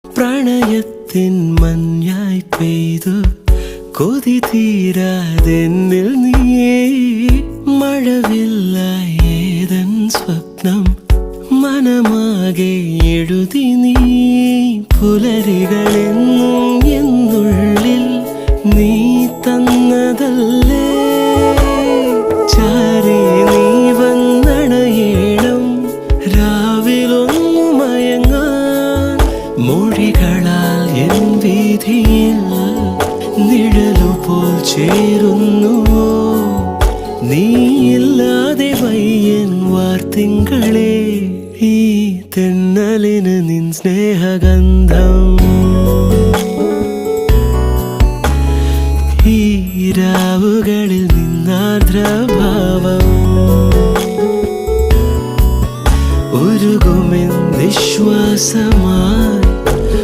പ്രണയത്തിൻ മഞ്ഞായി പെയ്തു കൊതി തീരാതെന്നിൽ നീയേ മഴവില്ലായി ഏതൻ സ്വപ്നം മനമാകെ എഴുതി നീ പുലരികളെന്നും എന്നുള്ളിൽ നീ തന്നതല്ലേ ചാരേ നീ വന്നണയേണം രാവിലൊന്നു മയങ്ങാൻ മൊഴികളാൽ എൻ വീതിയിൽ നിഴലുപോൽ ചേരുന്നുവോ നീയില്ലാതെ വയ്യൻ വാർത്തിങ്കളെ ഈ തെന്നലിന് നിൻ സ്നേഹഗന്ധം ഈ രാവുകളിൽ നിന്നാർദ്രഭാവം ഉരുകുമെൻ നിശ്വാസമാ